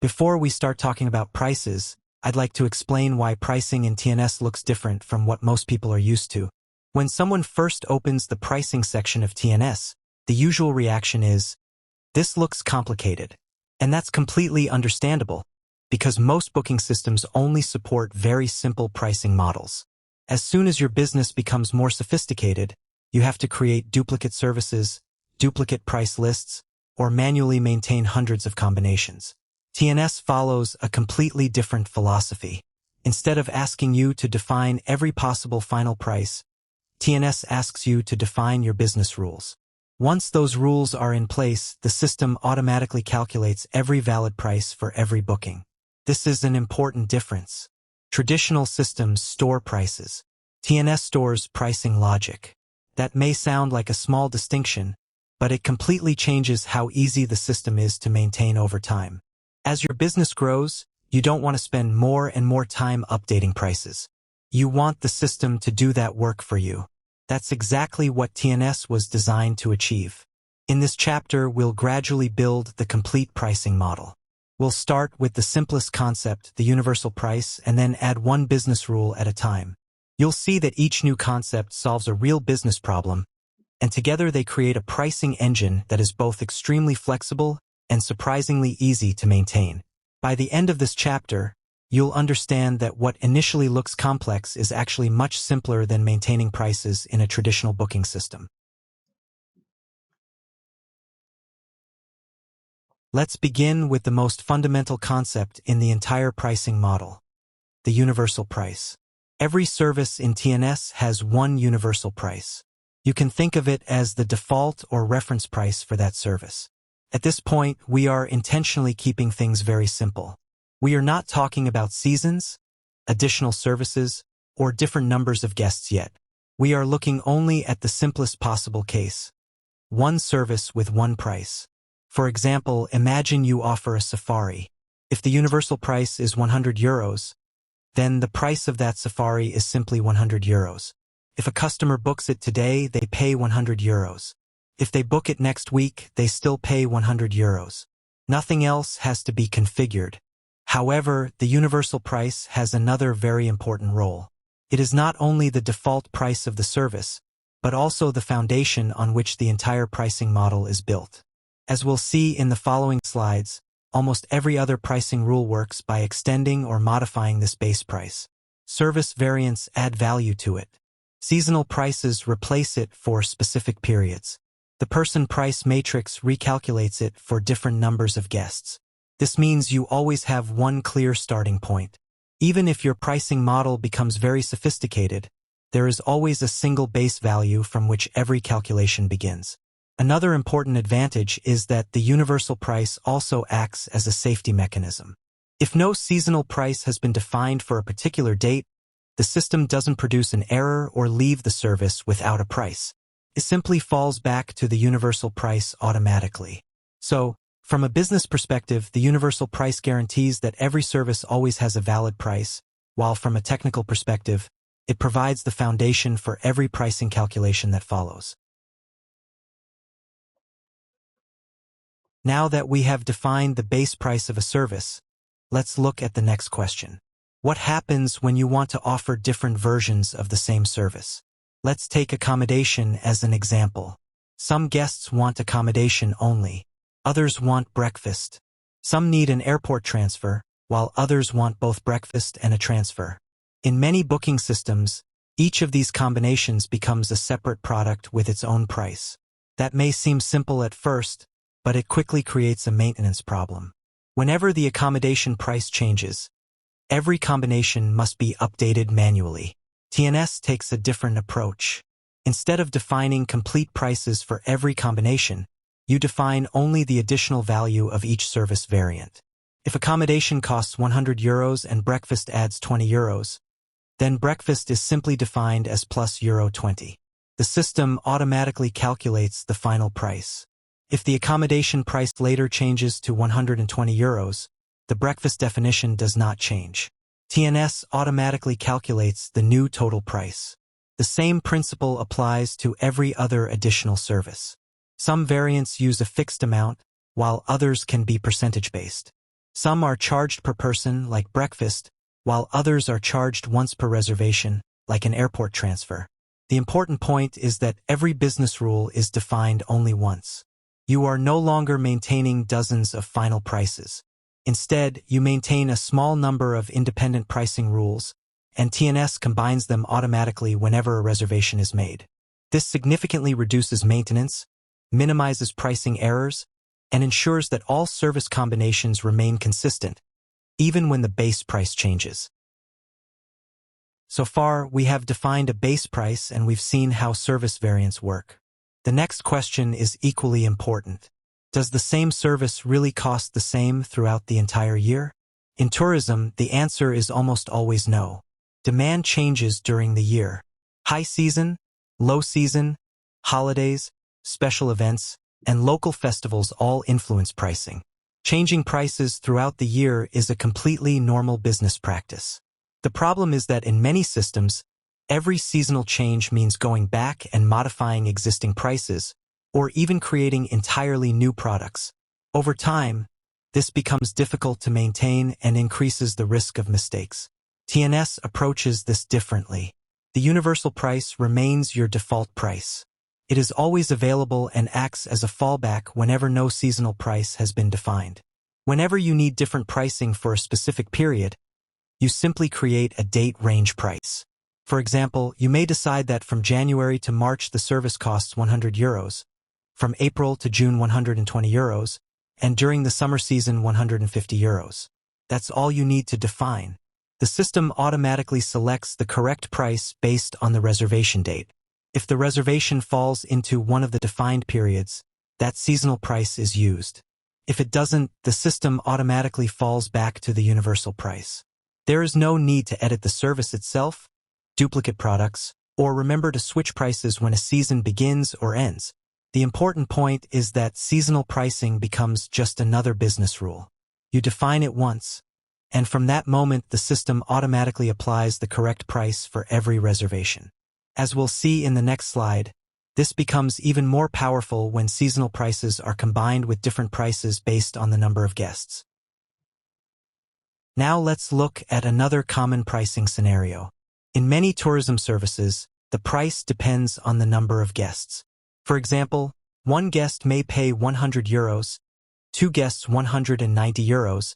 Before we start talking about prices, I'd like to explain why pricing in TNS looks different from what most people are used to. When someone first opens the pricing section of TNS, the usual reaction is, "This looks complicated." And that's completely understandable, because most booking systems only support very simple pricing models. As soon as your business becomes more sophisticated, you have to create duplicate services, duplicate price lists, or manually maintain hundreds of combinations. TNS follows a completely different philosophy. Instead of asking you to define every possible final price, TNS asks you to define your business rules. Once those rules are in place, the system automatically calculates every valid price for every booking. This is an important difference. Traditional systems store prices. TNS stores pricing logic. That may sound like a small distinction, but it completely changes how easy the system is to maintain over time. As your business grows, you don't want to spend more and more time updating prices. You want the system to do that work for you. That's exactly what TNS was designed to achieve. In this chapter, we'll gradually build the complete pricing model. We'll start with the simplest concept, the universal price, and then add one business rule at a time. You'll see that each new concept solves a real business problem, and together they create a pricing engine that is both extremely flexible and surprisingly easy to maintain. By the end of this chapter, you'll understand that what initially looks complex is actually much simpler than maintaining prices in a traditional booking system. Let's begin with the most fundamental concept in the entire pricing model, the universal price. Every service in TNS has one universal price. You can think of it as the default or reference price for that service. At this point, we are intentionally keeping things very simple. We are not talking about seasons, additional services, or different numbers of guests yet. We are looking only at the simplest possible case. One service with one price. For example, imagine you offer a safari. If the universal price is 100 euros, then the price of that safari is simply 100 euros. If a customer books it today, they pay 100 euros. If they book it next week, they still pay 100 euros. Nothing else has to be configured. However, the universal price has another very important role. It is not only the default price of the service, but also the foundation on which the entire pricing model is built. As we'll see in the following slides, almost every other pricing rule works by extending or modifying this base price. Service variants add value to it. Seasonal prices replace it for specific periods. The person price matrix recalculates it for different numbers of guests. This means you always have one clear starting point. Even if your pricing model becomes very sophisticated, there is always a single base value from which every calculation begins. Another important advantage is that the universal price also acts as a safety mechanism. If no seasonal price has been defined for a particular date, the system doesn't produce an error or leave the service without a price. It simply falls back to the universal price automatically. So, from a business perspective, the universal price guarantees that every service always has a valid price, while from a technical perspective, it provides the foundation for every pricing calculation that follows. Now that we have defined the base price of a service, let's look at the next question. What happens when you want to offer different versions of the same service? Let's take accommodation as an example. Some guests want accommodation only. Others want breakfast. Some need an airport transfer, while others want both breakfast and a transfer. In many booking systems, each of these combinations becomes a separate product with its own price. That may seem simple at first, but it quickly creates a maintenance problem. Whenever the accommodation price changes, every combination must be updated manually. TNS takes a different approach. Instead of defining complete prices for every combination, you define only the additional value of each service variant. If accommodation costs 100 euros and breakfast adds 20 euros, then breakfast is simply defined as plus euro 20. The system automatically calculates the final price. If the accommodation price later changes to 120 euros, the breakfast definition does not change. TNS automatically calculates the new total price. The same principle applies to every other additional service. Some variants use a fixed amount, while others can be percentage-based. Some are charged per person, like breakfast, while others are charged once per reservation, like an airport transfer. The important point is that every business rule is defined only once. You are no longer maintaining dozens of final prices. Instead, you maintain a small number of independent pricing rules, and TNS combines them automatically whenever a reservation is made. This significantly reduces maintenance, minimizes pricing errors, and ensures that all service combinations remain consistent, even when the base price changes. So far, we have defined a base price and we've seen how service variants work. The next question is equally important. Does the same service really cost the same throughout the entire year? In tourism, the answer is almost always no. Demand changes during the year. High season, low season, holidays, special events, and local festivals all influence pricing. Changing prices throughout the year is a completely normal business practice. The problem is that in many systems, every seasonal change means going back and modifying existing prices, or even creating entirely new products. Over time, this becomes difficult to maintain and increases the risk of mistakes. TNS approaches this differently. The universal price remains your default price. It is always available and acts as a fallback whenever no seasonal price has been defined. Whenever you need different pricing for a specific period, you simply create a date range price. For example, you may decide that from January to March the service costs €100, from April to June €120, and during the summer season €150. That's all you need to define. The system automatically selects the correct price based on the reservation date. If the reservation falls into one of the defined periods, that seasonal price is used. If it doesn't, the system automatically falls back to the universal price. There is no need to edit the service itself, duplicate products, or remember to switch prices when a season begins or ends. The important point is that seasonal pricing becomes just another business rule. You define it once, and from that moment the system automatically applies the correct price for every reservation. As we'll see in the next slide, this becomes even more powerful when seasonal prices are combined with different prices based on the number of guests. Now let's look at another common pricing scenario. In many tourism services, the price depends on the number of guests. For example, one guest may pay €100, two guests €190,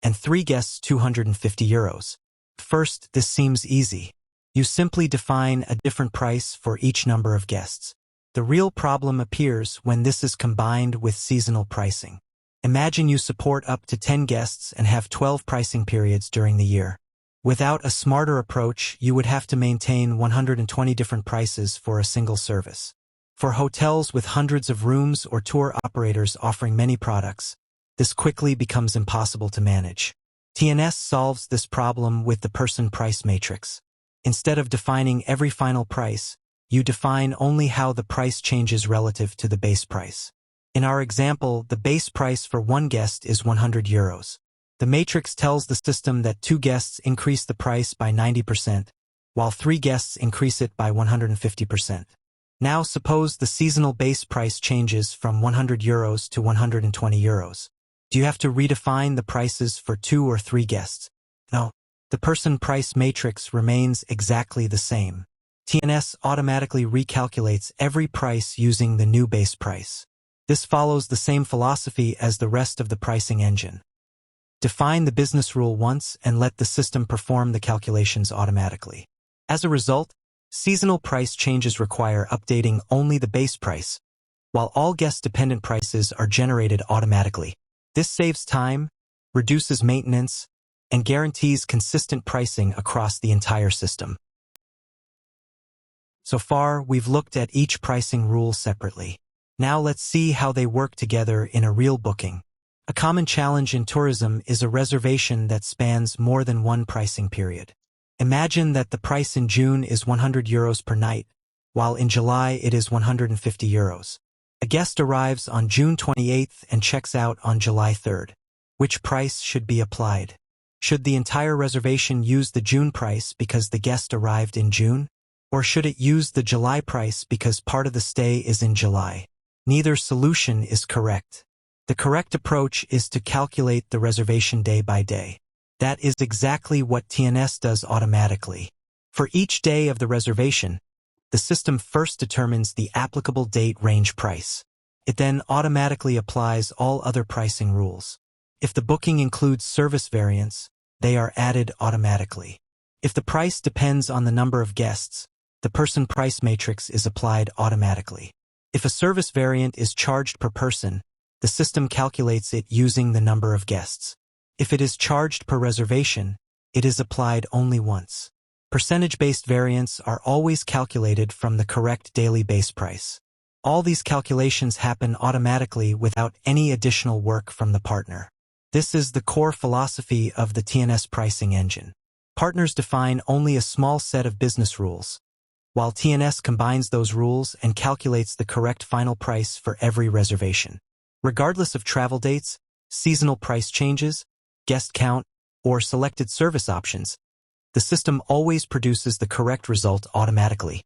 and three guests €250. First, this seems easy. You simply define a different price for each number of guests. The real problem appears when this is combined with seasonal pricing. Imagine you support up to 10 guests and have 12 pricing periods during the year. Without a smarter approach, you would have to maintain 120 different prices for a single service. For hotels with hundreds of rooms or tour operators offering many products, this quickly becomes impossible to manage. TNS solves this problem with the person price matrix. Instead of defining every final price, you define only how the price changes relative to the base price. In our example, the base price for one guest is €100. The matrix tells the system that two guests increase the price by 90%, while three guests increase it by 150%. Now suppose the seasonal base price changes from €100 to €120. Do you have to redefine the prices for two or three guests? No. The person price matrix remains exactly the same. TNS automatically recalculates every price using the new base price. This follows the same philosophy as the rest of the pricing engine. Define the business rule once and let the system perform the calculations automatically. As a result, seasonal price changes require updating only the base price, while all guest-dependent prices are generated automatically. This saves time, reduces maintenance, and guarantees consistent pricing across the entire system. So far, we've looked at each pricing rule separately. Now let's see how they work together in a real booking. A common challenge in tourism is a reservation that spans more than one pricing period. Imagine that the price in June is €100 per night, while in July it is €150. A guest arrives on June 28th and checks out on July 3rd. Which price should be applied? Should the entire reservation use the June price because the guest arrived in June? Or should it use the July price because part of the stay is in July? Neither solution is correct. The correct approach is to calculate the reservation day by day. That is exactly what TNS does automatically. For each day of the reservation, the system first determines the applicable date range price. It then automatically applies all other pricing rules. If the booking includes service variants, they are added automatically. If the price depends on the number of guests, the person price matrix is applied automatically. If a service variant is charged per person, the system calculates it using the number of guests. If it is charged per reservation, it is applied only once. Percentage-based variants are always calculated from the correct daily base price. All these calculations happen automatically without any additional work from the partner. This is the core philosophy of the TNS pricing engine. Partners define only a small set of business rules, while TNS combines those rules and calculates the correct final price for every reservation. Regardless of travel dates, seasonal price changes, guest count, or selected service options, the system always produces the correct result automatically.